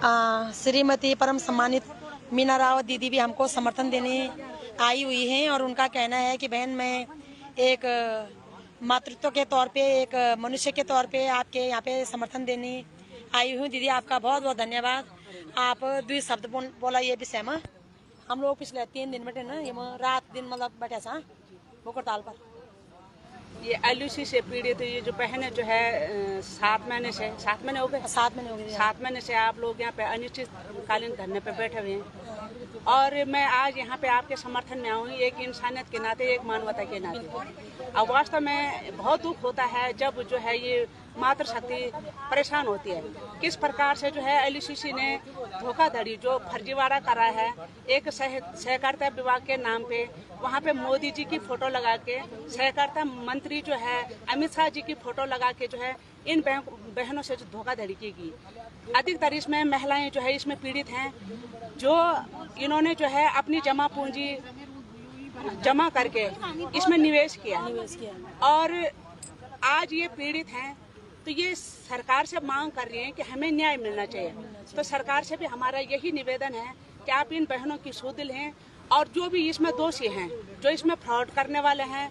श्रीमती परम सम्मानित मीना रावत दीदी भी हमको समर्थन देने आई हुई हैं और उनका कहना है कि बहन, मैं एक मातृत्व के तौर पे, एक मनुष्य के तौर पे आपके यहाँ पे समर्थन देने आई हूँ। दीदी आपका बहुत बहुत धन्यवाद। आप द्वि शब्द बोला ये विषय में हम लोग पिछले 3 दिन बैठे ना, ये रात दिन मतलब बैठे सा भूकड़ताल पर। ये एलयूसी से पीड़ित ये जो बहनें जो है 7 महीने से 7 महीने हो गए 7 महीने से आप लोग यहाँ पे अनिश्चितकालीन धरने पे बैठे हुए हैं और मैं आज यहाँ पे आपके समर्थन में आऊँ, एक इंसानियत के नाते, एक मानवता के नाते। अब वास्तव में बहुत दुख होता है जब जो है ये मातृशक्ति परेशान होती है। किस प्रकार से जो है एलयूसीसी ने धोखाधड़ी जो फर्जीवाड़ा करा है, एक सहकारिता विभाग के नाम पे वहाँ पे मोदी जी की फोटो लगा के, सहकारिता मंत्री जो है अमित शाह जी की फोटो लगा के जो है इन बहनों से जो धोखाधड़ी की गई। अधिकतर इसमें महिलाएं जो है इसमें पीड़ित हैं, जो इन्होंने जो है अपनी जमा पूंजी जमा करके इसमें निवेश किया और आज ये पीड़ित हैं। तो ये सरकार से मांग कर रही है कि हमें न्याय मिलना चाहिए। तो सरकार से भी हमारा यही निवेदन है कि आप इन बहनों की सुध लें और जो भी इसमें दोषी हैं, जो इसमें फ्रॉड करने वाले हैं,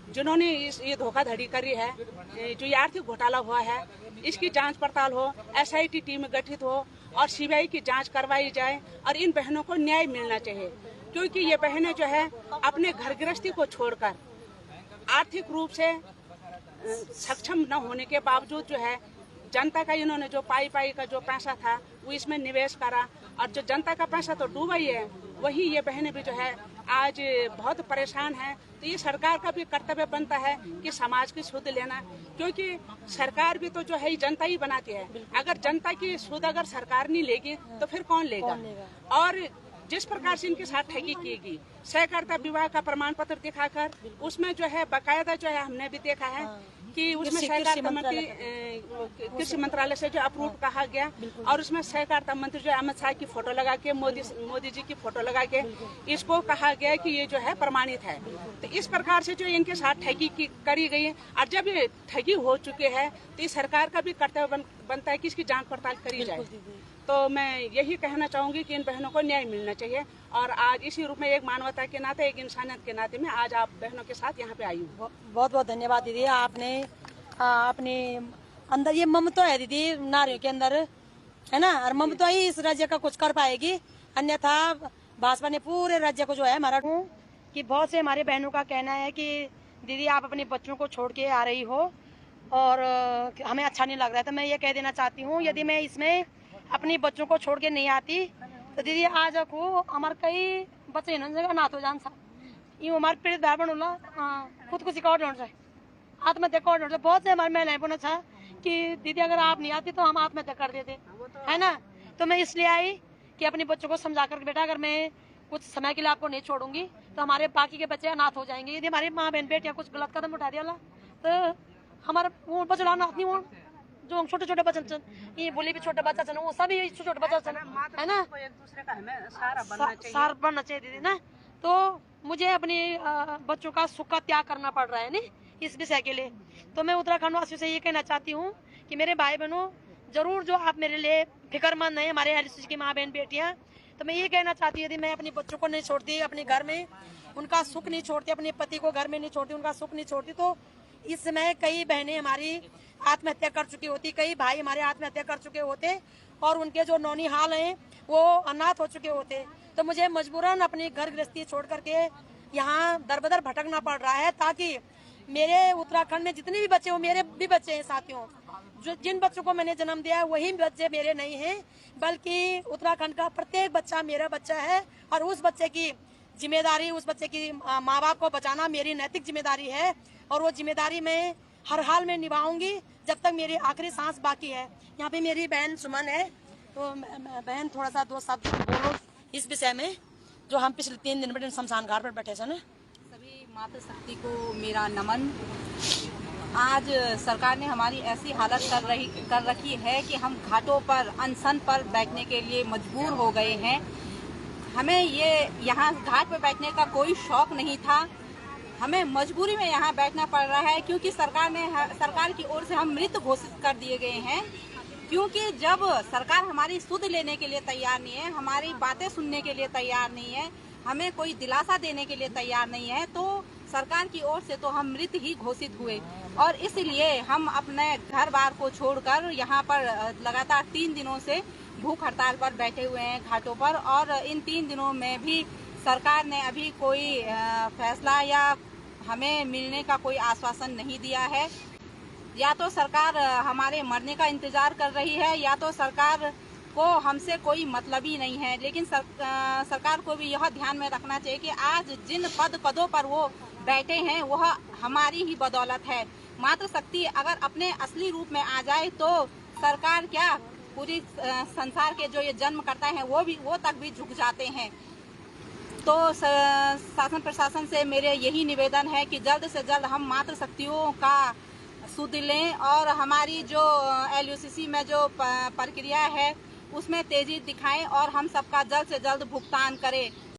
जिन्होंने ये धोखाधड़ी करी है, जो ये आर्थिक घोटाला हुआ है, इसकी जांच पड़ताल हो, SIT टीम गठित हो और CBI की जांच करवाई जाए और इन बहनों को न्याय मिलना चाहिए। क्योंकि ये बहनें जो है अपने घर गृहस्थी को छोड़कर आर्थिक रूप से सक्षम न होने के बावजूद जो है जनता का इन्होंने जो पाई का जो पैसा था वो इसमें निवेश करा और जो जनता का पैसा तो डूबा ही है, वही ये बहनें भी जो है आज बहुत परेशान हैं। तो ये सरकार का भी कर्तव्य बनता है कि समाज की सुध लेना, क्योंकि सरकार भी तो जो है जनता ही बनाती है। अगर जनता की सुध अगर सरकार नहीं लेगी तो फिर कौन लेगा? और जिस प्रकार से इनके साथ ठगी की गई, सहकारिता विभाग का प्रमाण पत्र दिखाकर उसमें जो है बाकायदा जो है हमने भी देखा है कि उसमें सहकारिता मंत्री कृषि मंत्रालय से जो अप्रूव कहा गया और उसमें सहकारिता मंत्री जो अमित शाह की फोटो लगा के, मोदी जी की फोटो लगा के इसको कहा गया कि ये जो है प्रमाणित है। तो इस प्रकार से जो इनके साथ ठगी करी गई है और जब ये ठगी हो चुके हैं तो इस सरकार का भी कर्तव्य बनता है कि इसकी जांच पड़ताल करी जाए। तो मैं यही कहना चाहूंगी कि इन बहनों को न्याय मिलना चाहिए और आज इसी रूप में एक मानवता के नाते, एक इंसानियत के नाते में आज आप बहनों के साथ यहाँ पे आई हूँ। बहुत बहुत धन्यवाद दीदी। आपने अपने अंदर ये ममता है दीदी, नारियों के अंदर है ना, और ममता ही इस राज्य का कुछ कर पाएगी। अन्यथा भाजपा ने पूरे राज्य को जो है हमारा कि बहुत से हमारे बहनों का कहना है कि दीदी आप अपने बच्चों को छोड़ के आ रही हो और हमें अच्छा नहीं लग रहा है। तो मैं ये कह देना चाहती हूँ, यदि मैं इसमें अपनी बच्चों को छोड़ के नहीं आती तो दीदी आज को हमारे कई बच्चे अनाथ हो जान सा, यूँ हमारे पीड़ित भाई बहन खुदकुशी का ढूंढ रहे, आत्महत्या का ढूंढ रहे। बहुत से हमारी महिलाएं बोला था कि दीदी अगर आप नहीं आती तो हम आत्महत्या कर देते, है ना। तो मैं इसलिए आई कि अपने बच्चों को समझा कर बेटा अगर मैं कुछ समय के लिए आपको नहीं छोड़ूंगी तो हमारे बाकी के बच्चे अनाथ हो जाएंगे। यदि हमारी माँ बहन बेटियां कुछ गलत कदम उठा दिया तो हमारा वो बच्चा अनाथ नहीं हो, जो छोटे छोटे बच्चे ये बोली भी छोटे बच्चा चल वो सभी छोटे बच्चा चल, है ना, एक दूसरे का हमें सार बनना चाहिए दीदी ना। तो मुझे अपने बच्चों का सुख का त्याग करना पड़ रहा है ना इस विषय के लिए। तो मैं उत्तराखंड वासियों से ये कहना चाहती हूँ कि मेरे भाई बहनों जरूर जो आप मेरे लिए फिक्रमंद है, हमारे एलयूसीसी की माँ बहन बेटियाँ, तो मैं ये कहना चाहती हूँ यदि मैं अपने बच्चों को नहीं छोड़ती, अपने घर में उनका सुख नहीं छोड़ती, अपने पति को घर में नहीं छोड़ती, उनका सुख नहीं छोड़ती, तो इस समय कई बहनें हमारी आत्महत्या कर चुकी होती, कई भाई हमारे आत्महत्या कर चुके होते और उनके जो नौनिहाल हैं वो अनाथ हो चुके होते। तो मुझे मजबूरन अपनी घर गृहस्थी छोड़ करके यहाँ दर-बदर भटकना पड़ रहा है ताकि मेरे उत्तराखंड में जितने भी बच्चे हो, मेरे भी बच्चे हैं साथियों, जो जिन बच्चों को मैंने जन्म दिया है वही बच्चे मेरे नहीं हैं, बल्कि उत्तराखंड का प्रत्येक बच्चा मेरा बच्चा है और उस बच्चे की जिम्मेदारी, उस बच्चे की माँ बाप को बचाना मेरी नैतिक जिम्मेदारी है और वो जिम्मेदारी मैं हर हाल में निभाऊंगी जब तक मेरी आखिरी सांस बाकी है। यहाँ पे मेरी बहन सुमन है, तो बहन थोड़ा सा 2 शब्द बोलो इस विषय में जो हम पिछले 3 दिन में शमशान घाट पर बैठे थे। सभी मातृशक्ति को मेरा नमन। आज सरकार ने हमारी ऐसी हालत कर रखी है कि हम घाटों पर अनशन पर बैठने के लिए मजबूर हो गए हैं। हमें यहाँ घाट पर बैठने का कोई शौक नहीं था, हमें मजबूरी में यहाँ बैठना पड़ रहा है क्योंकि सरकार की ओर से हम मृत घोषित कर दिए गए हैं। क्योंकि जब सरकार हमारी सुध लेने के लिए तैयार नहीं है, हमारी बातें सुनने के लिए तैयार नहीं है, हमें कोई दिलासा देने के लिए तैयार नहीं है, तो सरकार की ओर से तो हम मृत ही घोषित हुए। और इसलिए हम अपने घर बार को छोड़कर यहाँ पर लगातार 3 दिनों से भूख हड़ताल पर बैठे हुए हैं घाटों पर। और इन 3 दिनों में भी सरकार ने अभी कोई फैसला या हमें मिलने का कोई आश्वासन नहीं दिया है। या तो सरकार हमारे मरने का इंतजार कर रही है, या तो सरकार को हमसे कोई मतलब ही नहीं है। लेकिन सरकार को भी यह ध्यान में रखना चाहिए कि आज जिन पदों पर वो बैठे हैं वह हमारी ही बदौलत है। मातृशक्ति अगर अपने असली रूप में आ जाए तो सरकार क्या, पूरी संसार के जो ये जन्म करता है वो तक भी झुक जाते हैं। तो शासन प्रशासन से मेरे यही निवेदन है कि जल्द से जल्द हम मातृशक्तियों का सुध लें और हमारी जो LUCC में जो प्रक्रिया है उसमें तेजी दिखाएं और हम सबका जल्द से जल्द भुगतान करें।